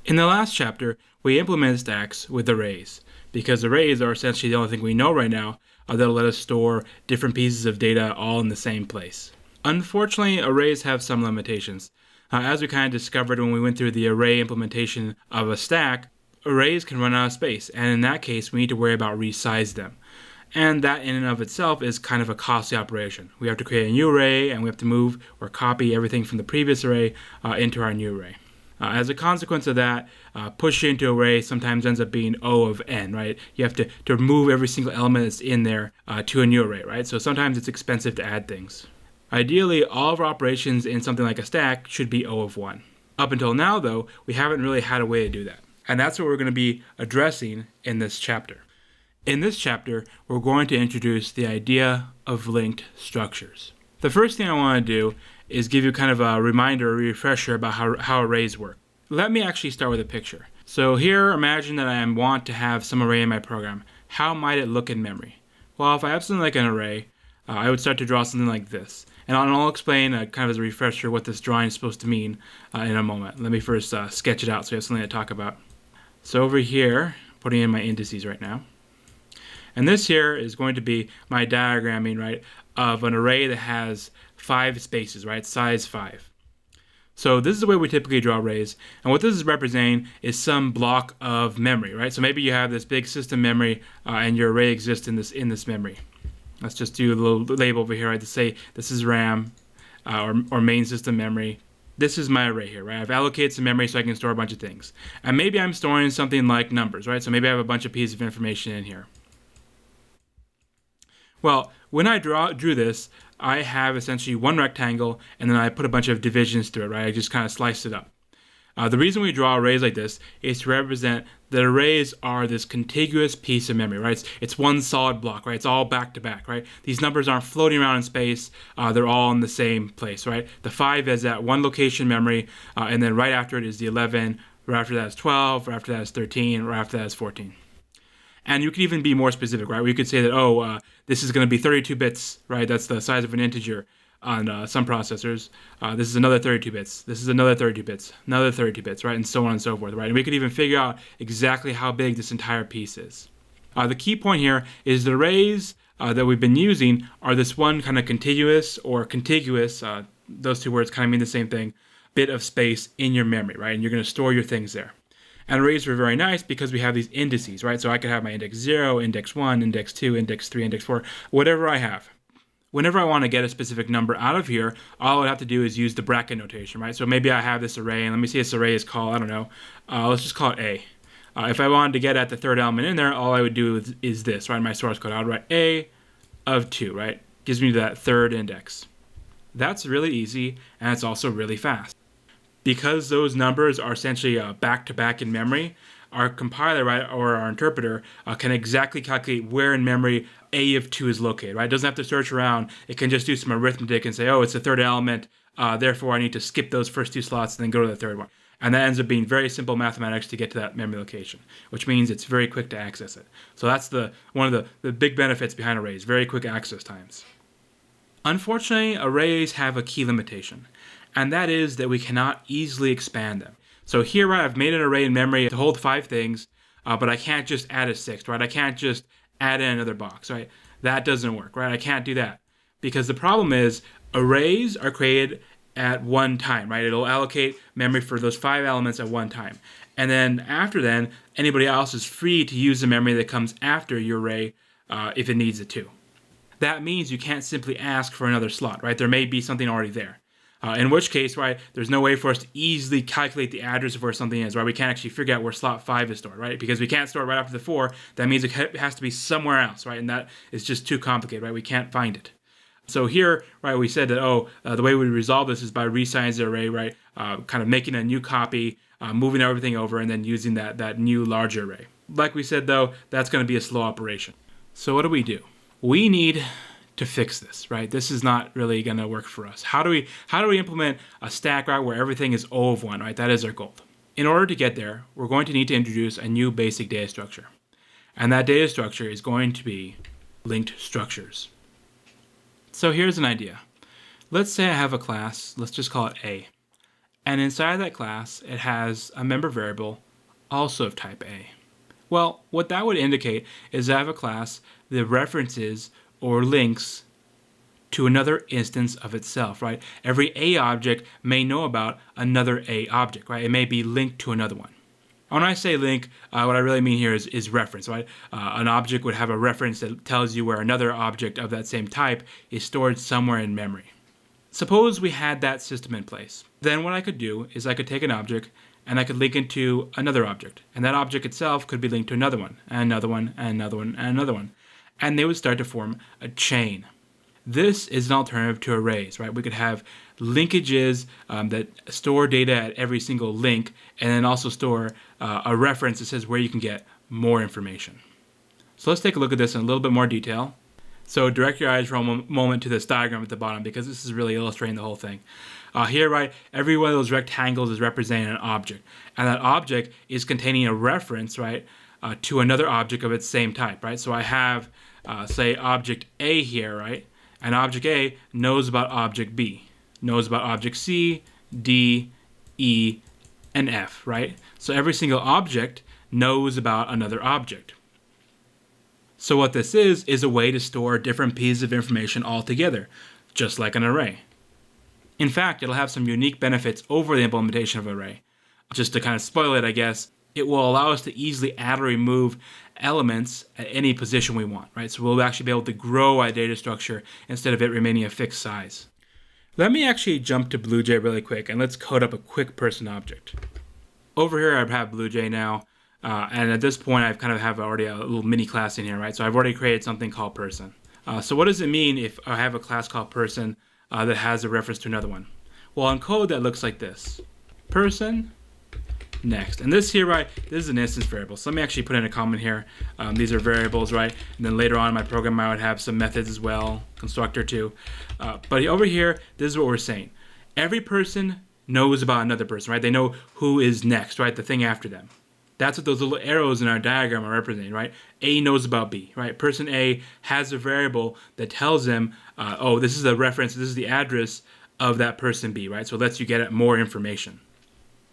In the last chapter, we implemented stacks with arrays, because arrays are essentially the only thing we know right now that'll let us store different pieces of data all in the same place. Unfortunately, arrays have some limitations. As we kind of discovered when we went through the array implementation of a stack, arrays can run out of space, and in that case, we need to worry about resize them. And that in and of itself is kind of a costly operation. We have to create a new array, and we have to move or copy everything from the previous array into our new array. As a consequence of that, pushing into array sometimes ends up being O of n, right? You have to move every single element that's in there to a new array, right? So sometimes it's expensive to add things. Ideally, all of our operations in something like a stack should be O of 1. Up until now, though, we haven't really had a way to do that. And that's what we're going to be addressing in this chapter. In this chapter, we're going to introduce the idea of linked structures. The first thing I want to do is give you kind of a reminder, a refresher about how arrays work. Let me actually start with a picture. So here, imagine that I want to have some array in my program. How might it look in memory? Well, if I have something like an array, I would start to draw something like this. And I'll explain kind of as a refresher what this drawing is supposed to mean in a moment. Let me first sketch it out so we have something to talk about. So over here, putting in my indices right now. And this here is going to be my diagramming, right, of an array that has 5 spaces, right, size 5. So this is the way we typically draw arrays, and what this is representing is some block of memory, right? So maybe you have this big system memory, and your array exists in this memory. Let's just do a little label over here, right, to say this is RAM, or main system memory. This is my array here, right? I've allocated some memory so I can store a bunch of things. And maybe I'm storing something like numbers, right? So maybe I have a bunch of pieces of information in here. Well, when I drew this, I have essentially one rectangle, and then I put a bunch of divisions through it, right? I just kind of sliced it up. The reason we draw arrays like this is to represent that arrays are this contiguous piece of memory, right? It's one solid block, right? It's all back to back, right? These numbers aren't floating around in space. They're all in the same place, right? The 5 is at one location memory, and then right after it is the 11, right after that is 12, right after that is 13, right after that is 14. And you could even be more specific, right? We could say that, this is going to be 32 bits, right? That's the size of an integer on some processors. This is another 32 bits. This is another 32 bits, another 32 bits, right? And so on and so forth, right? And we could even figure out exactly how big this entire piece is. The key point here is the arrays that we've been using are this one kind of contiguous or contiguous, those two words kind of mean the same thing, bit of space in your memory, right? And you're going to store your things there. And arrays are very nice because we have these indices, right? So I could have my index 0, index 1, index 2, index 3, index 4, whatever I have. Whenever I want to get a specific number out of here, all I would have to do is use the bracket notation, right? So maybe I have this array, and let me see this array is called, I don't know, let's just call it A. If I wanted to get at the third element in there, all I would do is this, right? My source code, I would write A of 2, right? Gives me that third index. That's really easy, and it's also really fast. Because those numbers are essentially back-to-back in memory, our compiler, right, or our interpreter can exactly calculate where in memory A of 2 is located, right? It doesn't have to search around. It can just do some arithmetic and say, oh, it's the third element, therefore I need to skip those first 2 slots and then go to the third one. And that ends up being very simple mathematics to get to that memory location, which means it's very quick to access it. So that's one of the big benefits behind arrays, very quick access times. Unfortunately, arrays have a key limitation, and that is that we cannot easily expand them. So here, right, I've made an array in memory to hold 5 things, but I can't just add a 6th, right? I can't just add in another box, right? That doesn't work, right? I can't do that. Because the problem is, arrays are created at one time, right? It'll allocate memory for those 5 elements at one time. And then after then, anybody else is free to use the memory that comes after your array if it needs it to. That means you can't simply ask for another slot, right? There may be something already there. In which case, right, there's no way for us to easily calculate the address of where something is, right? We can't actually figure out where slot 5 is stored, right? Because we can't store it right after the 4. That means it has to be somewhere else, right? And that is just too complicated, right? We can't find it. So here, right, we said that, the way we resolve this is by resizing the array, right? Kind of making a new copy, moving everything over, and then using that new larger array. Like we said, though, that's going to be a slow operation. So what do? We need to fix this, right? This is not really going to work for us. How do we implement a stack, right, where everything is O of 1, right? That is our goal. In order to get there, we're going to need to introduce a new basic data structure. And that data structure is going to be linked structures. So here's an idea. Let's say I have a class, let's just call it A. And inside that class, it has a member variable also of type A. Well, what that would indicate is I have a class that references or links to another instance of itself, right? Every A object may know about another A object, right? It may be linked to another one. When I say link, what I really mean here is reference, right? An object would have a reference that tells you where another object of that same type is stored somewhere in memory. Suppose we had that system in place. Then what I could do is I could take an object and I could link it to another object. And that object itself could be linked to another one, and another one, and another one, and another one. And they would start to form a chain. This is an alternative to arrays, right? We could have linkages that store data at every single link, and then also store a reference that says where you can get more information. So let's take a look at this in a little bit more detail. So direct your eyes for a moment to this diagram at the bottom, because this is really illustrating the whole thing. Here, right, every one of those rectangles is representing an object, and that object is containing a reference, right, to another object of its same type, right? So I have, say, object A here, right, and object A knows about object B, knows about object C, D, E, and F, right? So every single object knows about another object. So what this is a way to store different pieces of information all together, just like an array. In fact, it'll have some unique benefits over the implementation of an array. Just to kind of spoil it, I guess, it will allow us to easily add or remove elements at any position we want, right? So we'll actually be able to grow our data structure instead of it remaining a fixed size. Let me actually jump to BlueJ really quick, and let's code up a quick person object. Over here, I have BlueJ now. And at this point, I've kind of have already a little mini class in here, right? So I've already created something called person. So what does it mean if I have a class called person that has a reference to another one? Well, in code, that looks like this. Person, next. And this here, right, this is an instance variable. So let me actually put in a comment here. These are variables, right? And then later on in my program, I would have some methods as well, constructor too. But over here, this is what we're saying. Every person knows about another person, right? They know who is next, right? The thing after them. That's what those little arrows in our diagram are representing, right? A knows about B, right? Person A has a variable that tells them, oh, this is a reference, this is the address of that person B, right? So it lets you get at more information.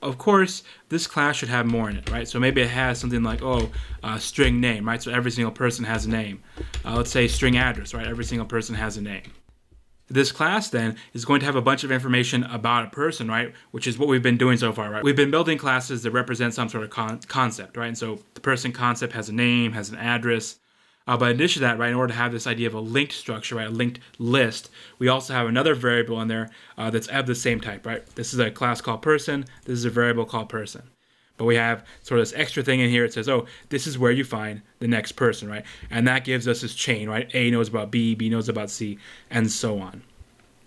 Of course, this class should have more in it, right? So maybe it has something like, string name, right? So every single person has a name. Let's say string address, right? Every single person has a name. This class then is going to have a bunch of information about a person, right? Which is what we've been doing so far, right? We've been building classes that represent some sort of concept, right? And so the person concept has a name, has an address. But in addition to that, right, in order to have this idea of a linked structure, right, a linked list, we also have another variable in there that's of the same type, right? This is a class called person. This is a variable called person. But we have sort of this extra thing in here. It says, oh, this is where you find the next person, right? And that gives us this chain, right? A knows about B, B knows about C, and so on.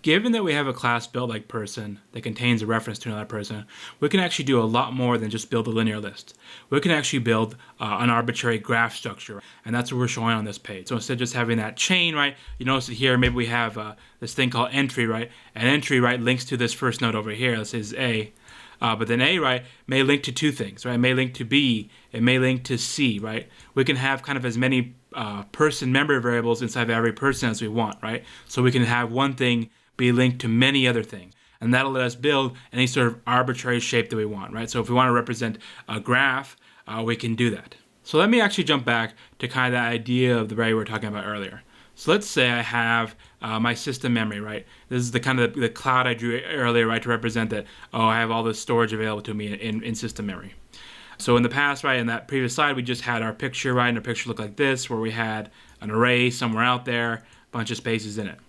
Given that we have a class built like person that contains a reference to another person, we can actually do a lot more than just build a linear list. We can actually build an arbitrary graph structure, and that's what we're showing on this page. So instead of just having that chain, right, you notice that here maybe we have this thing called entry, right? And entry, right, links to this first node over here. This is A. But then A, right, may link to two things, right? It may link to B, it may link to C, right? We can have kind of as many person member variables inside of every person as we want, right? So we can have one thing be linked to many other things. And that'll let us build any sort of arbitrary shape that we want, right? So if we want to represent a graph, we can do that. So let me actually jump back to kind of the idea of the array we were talking about earlier. So let's say I have my system memory, right? This is the kind of the cloud I drew earlier, right, to represent that, oh, I have all this storage available to me in system memory. So in the past, right, in that previous slide, we just had our picture, right, and our picture looked like this, where we had an array somewhere out there, a bunch of spaces in it.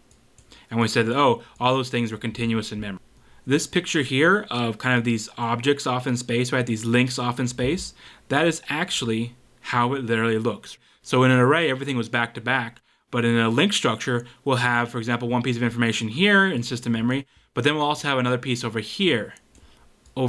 And we said that, oh, all those things were continuous in memory. This picture here of kind of these objects off in space, right, these links off in space, that is actually how it literally looks. So in an array, everything was back to back. But in a link structure, we'll have, for example, one piece of information here in system memory, but then we'll also have another piece over here, or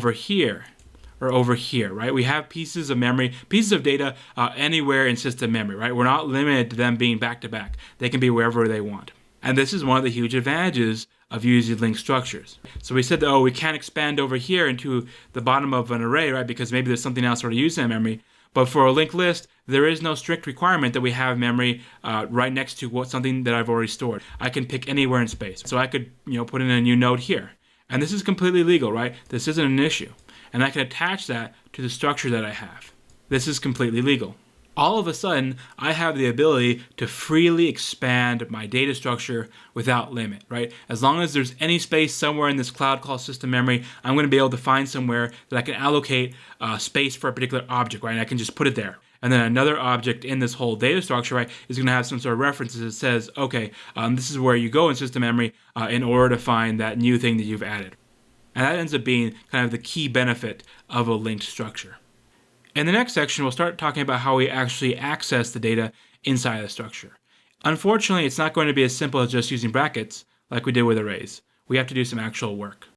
over here, right? We have pieces of memory, pieces of data anywhere in system memory, right? We're not limited to them being back to back. They can be wherever they want. And this is one of the huge advantages of using linked structures. So we said that, oh, we can't expand over here into the bottom of an array, right? Because maybe there's something else already used in memory. But for a linked list, there is no strict requirement that we have memory right next to something that I've already stored. I can pick anywhere in space. So I could, put in a new node here. And this is completely legal, right? This isn't an issue. And I can attach that to the structure that I have. This is completely legal. All of a sudden, I have the ability to freely expand my data structure without limit, right? As long as there's any space somewhere in this cloud called system memory, I'm going to be able to find somewhere that I can allocate space for a particular object, right? And I can just put it there. And then another object in this whole data structure, right, is going to have some sort of references that says, okay, this is where you go in system memory in order to find that new thing that you've added. And that ends up being kind of the key benefit of a linked structure. In the next section, we'll start talking about how we actually access the data inside the structure. Unfortunately, it's not going to be as simple as just using brackets like we did with arrays. We have to do some actual work.